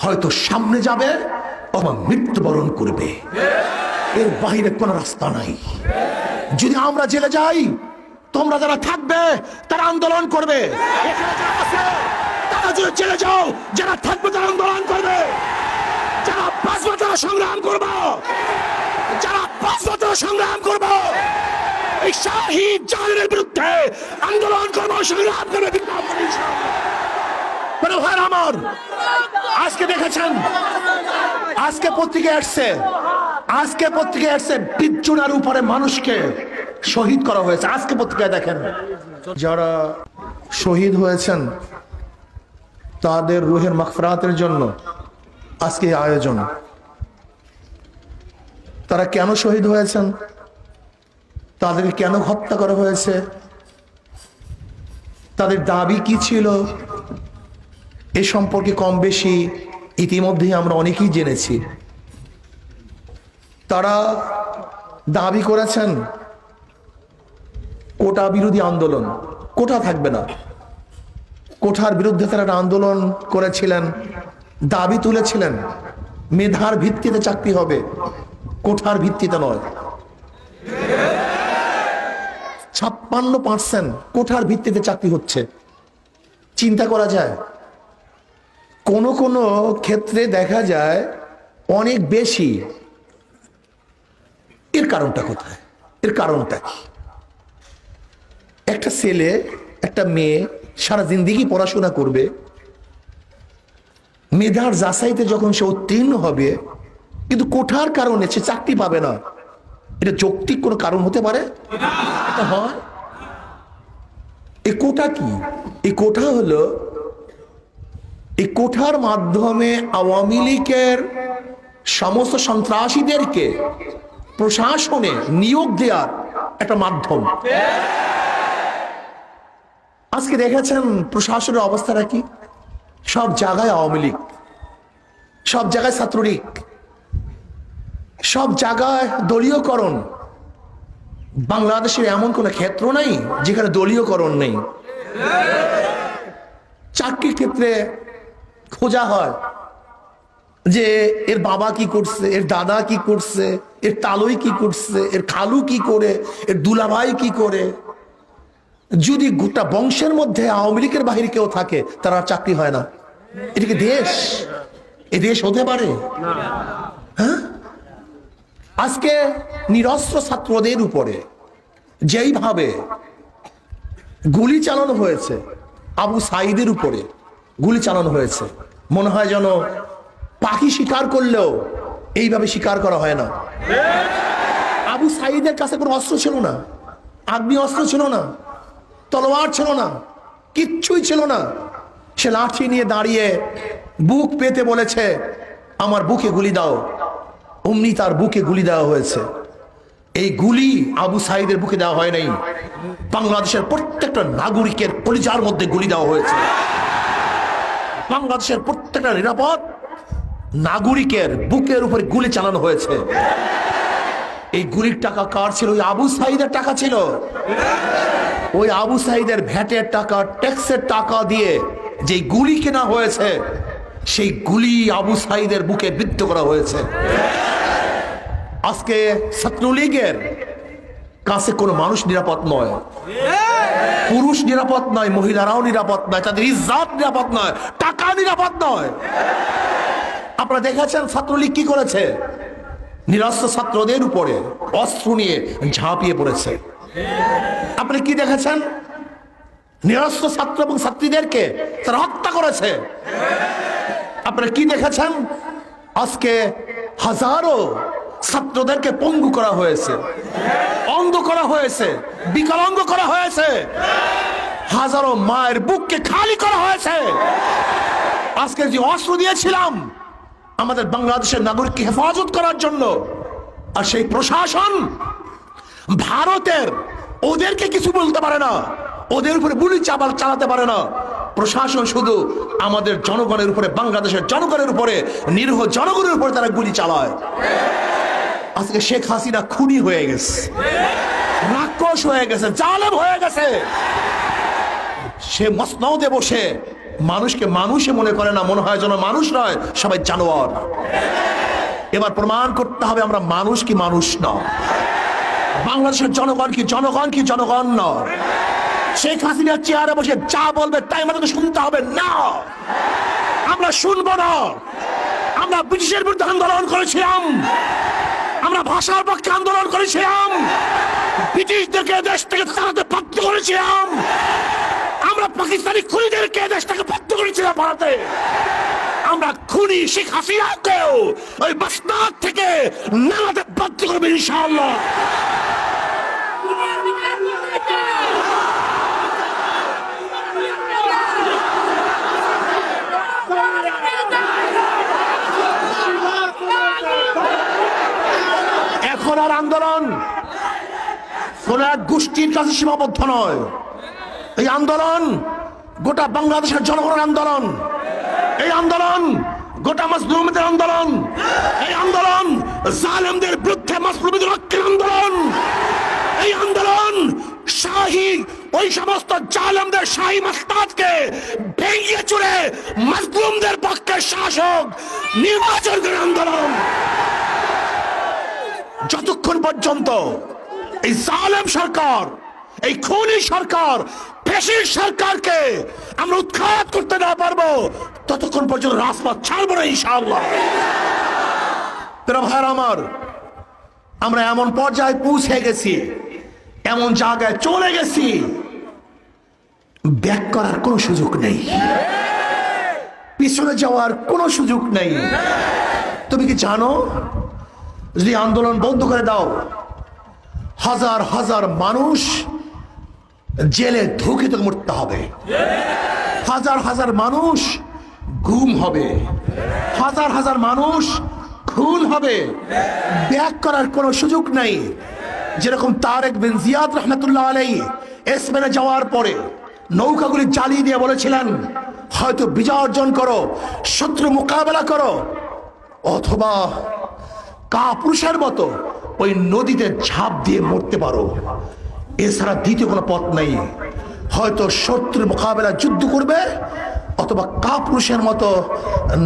হয়তো সামনে যাবে অথবা মৃত্যুবরণ করবে, এর বাইরে কোনো রাস্তা নাই। যদি আমরা জেলে যাই, তোমরা যারা থাকবে তারা আন্দোলন করবে। এখানে যারা আছে, তারা যদি জেলে যাও, যারা থাকবে তারা আন্দোলন করবে। যারা বাঁচবে তারা সংগ্রাম করবো, যারা বাঁচবে তারা সংগ্রাম করবো। এই শাহিদ জাহানের বিরুদ্ধে আন্দোলন করবো, সংগ্রাম করবে। আমার আজকে দেখেছেন, আজকে পত্রিকায় আসছে বিচ্ছুনার উপরে মানুষকে শহীদ করা হয়েছে। আজকে পত্রিকায় দেখেন, যারা শহীদ হয়েছেন তাদের রুহের মাগফিরাতের জন্য আজকে আয়োজন। তারা কেন শহীদ হয়েছেন, তাদেরকে কেন হত্যা করা হয়েছে, তাদের দাবি কি ছিল, এ সম্পর্কে কম বেশি ইতিমধ্যেই আমরা অনেকেই জেনেছি। তারা দাবি করেছেন কোটা বিরোধী আন্দোলন, কোটা থাকবে না। কোটার বিরুদ্ধে তারা আন্দোলন করেছিলেন, দাবি তুলেছিলেন মেধার ভিত্তিতে চাকরি হবে, কোটার ভিত্তিতে নয়। 56% কোটার ভিত্তিতে চাকরি হচ্ছে। চিন্তা করা যায়, কোন কোন ক্ষেত্রে দেখা যায় অনেক বেশি। এর কারণটা কোথায়, এর কারণটা কি? একটা ছেলে একটা মেয়ে সারা জিন্দেগি পড়াশোনা করবে, মেধার যাচাইতে যখন সে উত্তীর্ণ হবে, কিন্তু কোটার কারণে সে চাকরি পাবে না। এটা যৌক্তিক কোনো কারণ হতে পারে? এটা হয়। এই কোটা কি? এই কোটা হলো, এই কোটার মাধ্যমে আওয়ামী লীগের সমস্ত সন্ত্রাসীদেরকে প্রশাসনে নিয়োগ দেওয়ার একটা মাধ্যম। আজকে দেখেছেন প্রশাসনের অবস্থাটা কি? সব জায়গায় আওয়ামী লীগ, সব জায়গায় ছাত্রলীগ, সব জায়গায় দলীয়করণ। বাংলাদেশের এমন কোন ক্ষেত্র নাই যেখানে দলীয়করণ নেই। চাকরির ক্ষেত্রে খোঁজা হয় যে এর বাবা কি করছে, এর দাদা কি করছে, এর তালই কি করছে, এর খালু কি করে, এর দুলাভাই কি করে। যদি গোটা বংশের মধ্যে আওয়ামী লীগের বাহিরে কেউ থাকে, তার আর চাকরি হয় না। এটা কি দেশ? এ দেশ হতে পারে? হ্যাঁ, আজকে নিরস্ত্র ছাত্রদের উপরে যেইভাবে গুলি চালানো হয়েছে, আবু সাঈদের উপরে গুলি চালানো হয়েছে, মনে হয় যেন পাখি শিকার করলেও এইভাবে শিকার করা হয় না। আবু সাঈদের কাছে কোনো অস্ত্র ছিল না, আগ্নেয় অস্ত্র ছিল না, তলোয়ার ছিল না, কিচ্ছুই ছিল না। সে লাঠি নিয়ে দাঁড়িয়ে বুক পেতে বলেছে, আমার বুকে গুলি দাও। অমনি তার বুকে গুলি দেওয়া হয়েছে। এই গুলি আবু সাঈদের বুকে দেওয়া হয় নাই, বাংলাদেশের প্রত্যেকটা নাগরিকের কলিজার মধ্যে গুলি দেওয়া হয়েছে। বাংলাদেশের প্রত্যেকটা নিরাপদ নাগরিকের বুকের উপরে গুলি চালানো হয়েছে। এই গুলির টাকা কার ছিল? ওই আবু সাঈদের টাকা ছিল। ওই আবু সাঈদের ভ্যাটের টাকা, ট্যাক্সের টাকা দিয়ে যে গুলি কেনা হয়েছে, সেই গুলি আবু সাঈদের বুকে বিদ্ধ করা হয়েছে। আজকে ছাত্রলীগের কাছে কোনো মানুষ নিরাপদ নয়, পুরুষ নিরাপদ নয়, মহিলারাও নিরাপদ নয়, তাদের ইজ্জত নিরাপদ নয়, টাকা নিরাপদ নয়। আপনারা দেখেছেন ছাত্রলীগ কি করেছে? নিরস্ত্র ছাত্রদের উপরে অস্ত্র নিয়ে ঝাঁপিয়ে পড়েছে। আপনি কি দেখেছেন? নিরস্ত্র ছাত্র এবং ছাত্রীদেরকে তারা হত্যা করেছে। আপনারা কি দেখেছেন? আজকে হাজারো ছাত্রদেরকে পঙ্গু করা হয়েছে, অন্ধ করা হয়েছে, বিকলাঙ্গ করা হয়েছে, হাজারো মায়ের বুককে খালি করা হয়েছে। আজকে যে অস্ত্র দিয়েছিলাম আমাদের বাংলাদেশের নাগরিককে হেফাজত করার জন্য, আর সেই প্রশাসন ভারতের ওদেরকে কিছু বলতে পারে না, ওদের উপরে গুলি চালাতে পারে না। প্রশাসন শুধু আমাদের জনগণের উপরে, বাংলাদেশের জনগণের উপরে, নিরীহ জনগণের উপরে তারা গুলি চালায়। আজকে শেখ হাসিনা খুনি হয়ে গেছে, রাক্ষস হয়ে গেছে, জালেম হয়ে গেছে। সে মসনদে বসে মানুষকে মানুষে মনে করে না, মনে হয় যেন মানুষ নয়, সবাই জানোয়ার। এবার প্রমাণ করতে হবে আমরা মানুষ কি মানুষ নয়, বাংলাদেশের জনগণ কি জনগণ কি জনগণ নয়। শেখ হাসিনা চেয়ারে বসে যা বলবে তাই আমাদেরকে শুনতে হবে না, আমরা শুনবো না। আমরা ব্রিটিশের বিরুদ্ধে আন্দোলন করেছিলাম, আমরা ভাষার পক্ষে আন্দোলন করেছিলাম, ব্রিটিশদেরকে দেশ থেকে তাড়াতে বাধ্য করেছিলাম, আমরা পাকিস্তানি খুনিদেরকে দেশ থেকে বাধ্য করেছিলাম ভারতে। আমরা খুনি শেখ হাসিনাকেও ওই মাসনাদ থেকে নামাতে বাধ্য করবে ইনশাআল্লাহ। এখন আর আন্দোলন কোন এক গোষ্ঠীর কাছে সীমাবদ্ধ নয়, এই আন্দোলন গোটা বাংলাদেশের জনগণের আন্দোলন, এই আন্দোলন গোটা মাজলুমদের আন্দোলন, এই আন্দোলন জালেমদের বিরুদ্ধে মাজলুমদের রক্ষার আন্দোলন, এই আন্দোলন শাহী ওই সমস্ত জালেমদের শাহী মাস্তাদকে ভেঙে চুরে মাজলুমদের পক্ষে শাসক নির্বাচন করার আন্দোলন। যতক্ষণ পর্যন্ত এই জালেম সরকার, এই খুনি সরকার, ফ্যাসিস্ট সরকারকে আমরা উৎখাত করতে না পারবো ততক্ষণ পর্যন্ত রাজপথ ছাড়বো না ইনশাআল্লাহ। ভাইরা আমার, আমরা এমন পর্যায়ে পৌঁছে গেছি, এমন জায়গায় চলে গেছি, ব্যাক করার কোনো সুযোগ নেই, পিছনে যাওয়ার কোনো সুযোগ নেই। তুমি কি জানো যদি আন্দোলন বন্ধ করে দাও, হাজার হাজার মানুষ জেলে ধুকিতে মরতে হবে, হাজার হাজার মানুষ গুম হবে, হাজার হাজার মানুষ খুন হবে, ব্যাক করার কোনো সুযোগ নাই। যেরকম তারেক বিন জিয়াদ রহমতুল্লাহ আলাইহি স্পেনে যাওয়ার পরে নৌকাগুলি চালিয়ে দিয়ে বলেছিলেন, হয়তো বিজয় অর্জন করো, শত্রু মোকাবেলা করো, অথবা কাপুরুষের মতো ওই নদীতে ঝাঁপ দিয়ে মরতে পারো, এছাড়া দ্বিতীয় কোনো পথ নেই। হয়তো শত্রুর মোকাবেলা যুদ্ধ করবে, অথবা কাপুরুষের মতো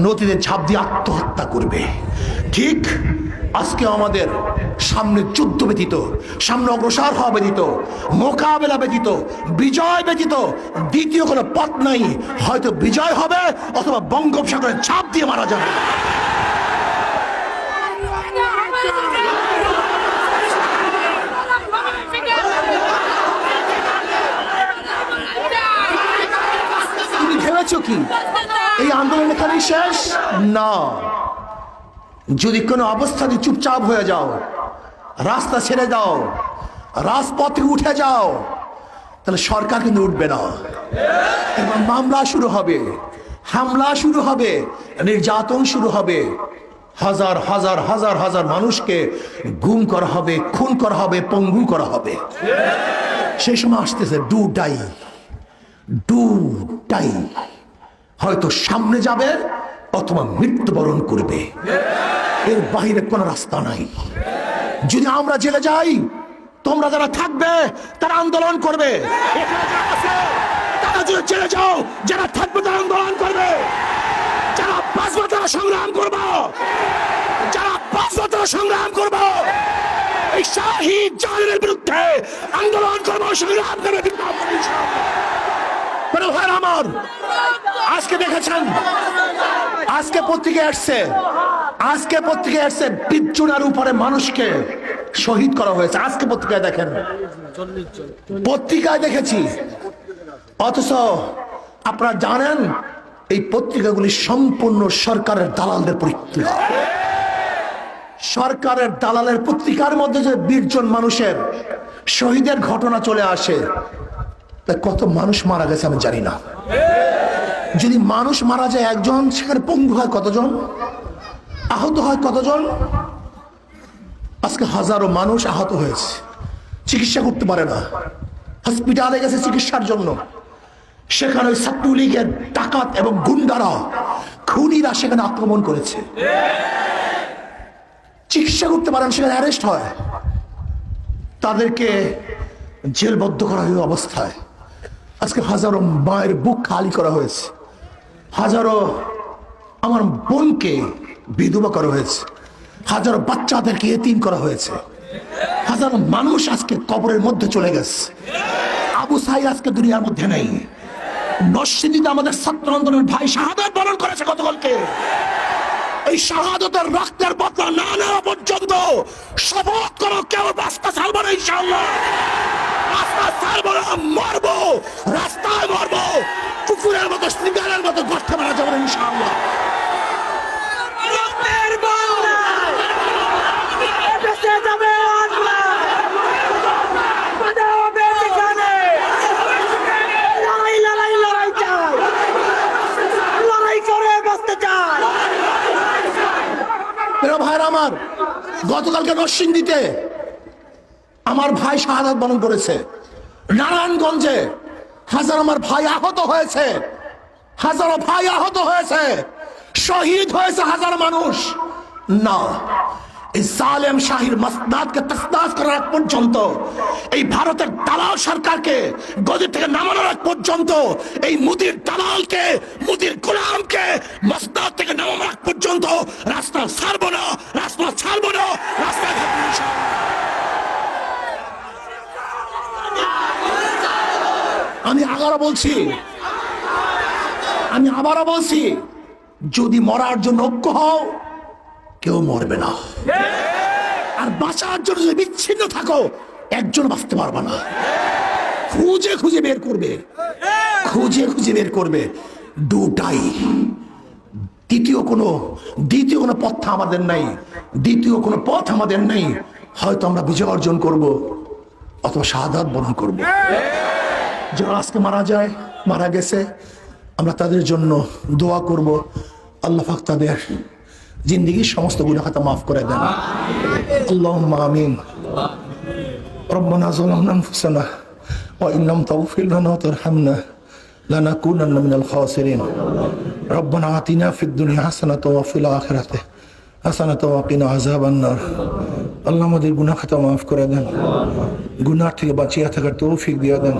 নদীতে ঝাঁপ দিয়ে আত্মহত্যা করবে। ঠিক আজকে আমাদের সামনে যুদ্ধ ব্যতীত, সামনে অগ্রসর হওয়া ব্যতীত, মোকাবেলা ব্যতীত, বিজয় ব্যতীত দ্বিতীয় কোনো পথ নাই। হয়তো বিজয় হবে, অথবা বঙ্গোপসাগরে ঝাঁপ দিয়ে মারা যাবে। তুমি ভেবেছো কি এই আন্দোলন এখানেই শেষ? না, যদি কোনো অবস্থাতে চুপচাপ হয়ে যাও, রাস্তা ছেড়ে দাও, রাজপথে উঠে যাও, তাহলে সরকার কিন্তু উঠবে না, এবং মামলা শুরু হবে, হামলা শুরু হবে, নির্যাতন শুরু হবে, হাজার হাজার হাজার হাজার মানুষকে গুম করা হবে, খুন করা হবে, পঙ্গু করা হবে। সেই সময় আসতেছে ডু ডাই, ডু ডাই, হয়তো সামনে যাবে অথবা মৃত্যুবরণ করবে, এর বাইরে কোন রাস্তা নাই। যদি আমরা জেলে যাই, তোমরা যারা থাকবে তারা আন্দোলন করবে, তারা যদি জেলে যাও, যারা থাকবে তারা আন্দোলন করবে, যারা বাঁচবে তারা সংগ্রাম করবো, যারা বাঁচবে তারা সংগ্রাম করবো, এই শাহী জালেমের বিরুদ্ধে আন্দোলন করবো, সংগ্রাম করবে। আমার আজকে দেখেছেন, আজকে পত্রিকায় আসছে, আজকে পত্রিকায় আসছে 20 জনের উপরে মানুষকে শহীদ করা হয়েছে। আজকে পত্রিকায় দেখেন, পত্রিকায় দেখেছি। অথচ আপনারা জানেন এই পত্রিকাগুলি সম্পূর্ণ সরকারের দালালদের পত্রিকা। সরকারের দালালের পত্রিকার মধ্যে যে 20 জন মানুষের শহীদের ঘটনা চলে আসে, কত মানুষ মারা গেছে আমি জানি না। যদি মানুষ মারা যায় একজন, সেখানে পঙ্গু হয় কতজন, আহত হয় কতজন। আজকে হাজারো মানুষ আহত হয়েছে, চিকিৎসা করতে পারে না, হসপিটালে গেছে চিকিৎসার জন্য, সেখানে ছাত্রলীগের ডাকাত এবং গুন্ডারা, খুনিরা সেখানে আক্রমণ করেছে, চিকিৎসা করতে পারেন, সেখানে অ্যারেস্ট হয়, তাদেরকে জেলবদ্ধ করা হয়ে অবস্থায় আজকে হাজারো মায়ের বুক খালি করা হয়েছে, হাজারো আমার বোনকে বিধবা করা হয়েছে, হাজারো বাচ্চাদেরকে এতিম করা হয়েছে, হাজারো মানুষ আজকে কবরের মধ্যে চলে গেছে। আবু সাঈদ আজকে দুনিয়ার মধ্যে নেই। নরসিংদীতে আমাদের ছাত্র আন্দোলনের ভাই শাহাদাত বরণ করেছে গতকালকে। এই শাহাদাতের রক্তের বদলা না নেওয়া পর্যন্ত শপথ করো কেউ রাস্তা ছাড়বো না। ইনশাআল্লাহ রাস্তা ছাড়বো না, মরবো, রাস্তায় মরবো, কুকুরের মতো শৃঙ্গারের মতো গর্তে মারা যাবো না। ইনশাআল্লাহ ভাইরা আমার, গতকালকে নরসিংদীতে আমার ভাই শাহাদাত বরণ করেছে। নারায়ণগঞ্জে হাজার আমার ভাই আহত হয়েছে, হাজারো ভাই আহত হয়েছে, শহীদ হয়েছে হাজার মানুষ। না, এই জালেম শাহীর মাসনাদকে তসনাস করার আগ পর্যন্ত, এই ভারতের দালাল সরকারকে গদি থেকে নামানোর আগ পর্যন্ত, এই মুদির দালালকে, মুদির গোলামকে মাসনাদ থেকে নামানোর আগ পর্যন্ত রাস্তা ছাড়বো না, রাস্তা ছাড়বো না, রাস্তা থাকবো ইনশাআল্লাহ। আমি আবারও বলছি, যদি মরার জন্য ঐক্য হও, কেউ মরবে না। আর বাঁচার জন্য যদি বিচ্ছিন্ন থাকো, একজন বাঁচতে পারবে না। খুঁজে খুঁজে বের করবে, খুঁজে খুঁজে বের করবে। দুটাই, দ্বিতীয় কোনো পথ আমাদের নাই, দ্বিতীয় কোনো পথ আমাদের নেই। হয়তো আমরা বিজয় অর্জন করব, অথবা শাহাদাত বরণ করব। যারা আজকে মারা গেছে, আমরা তাদের জন্য দোয়া করব। আল্লাহ পাক তাদের জিন্দেগির সমস্ত গুনাহ খাতা মাফ করে দেন। আল্লাহুম্মা আমিন। রব্বানা যালামনা আনফুসানা ওয়া ইন লাম তাগফির লানা ওয়া তারহামনা লানাকুনান্না মিনাল খাসিরিন। রব্বানা আতিনা ফিদ দুনিয়া হাসানাতাও ওয়া ফিল আখিরাতি হাসানাতাও ওয়া কিনা আযাবান নার। আল্লাহ আমাদের গুনাহ খাতা মাফ করে দেন, গুনাহ থেকে বাঁচিয়ে থাকার তৌফিক দিয়ে দেন।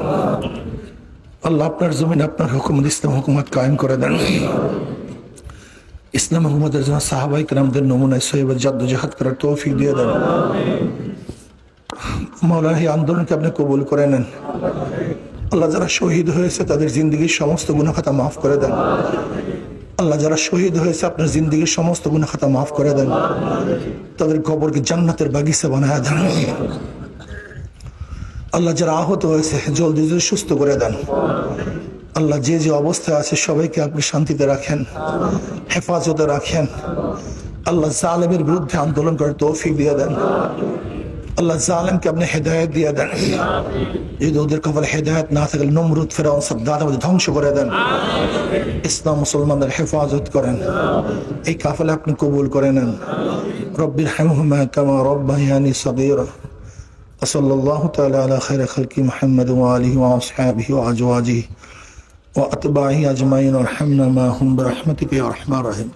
আল্লাহ আপনার জমিন আপনার হুকুমত, ইসলাম হুকুমত কায়েম করে দেন। ইসলাম হুকুমতের জন্য সাহাবায়ে কেরামদের নমুনায় সহিহ জাদ্দোজাহাদ করার তৌফিক দিয়ে দেন। মাওলানা এই আন্দোলনকে আপনি কবুল করে নেন। আল্লাহ যারা শহীদ হয়েছে তাদের জিন্দগির সমস্ত গুনাহ খাতা মাফ করে দেন। আল্লাহ যারা শহীদ হয়েছে আপনার জিন্দগির সমস্ত গুনাহ খাতা মাফ করে দেন। তাদের কবরকে জান্নাতের বাগিচা বানায় দেন। আল্লাহ যারা আহত হয়েছে জলদি সুস্থ করে দেন। আল্লাহ যে যে অবস্থায় আছে সবাইকে আপনি শান্তিতে রাখেন, হেফাজতে রাখেন। আল্লাহ জালেমের বিরুদ্ধে আন্দোলন করার তৌফিক দিয়ে দেন। আল্লাহ জালেমকে আপনি হেদায়েত দিয়ে দেন। যদি ওদের কপালে হেদায়েত না থাকলে নমরুদ, ফেরাউন সব দাদাবাদি ধ্বংস করে দেন। ইসলাম মুসলমানদের হেফাজত করেন। এই কাফেলা আপনি কবুল করে নেন। রব্বির হামহুমা কামা রব্বায়ানি সগীরা। সাল্লাল্লাহু তাআলা আলা খায়রি খালকি মুহাম্মদ ওয়া আলিহি ওয়া আসহাবিহি ওয়া আজওয়াজিহি ওয়া আতবাইহি আজমাইন ওয়ারহামনা মাহুম বিরহমাতিকা ইয়া আরহামার রাহিম।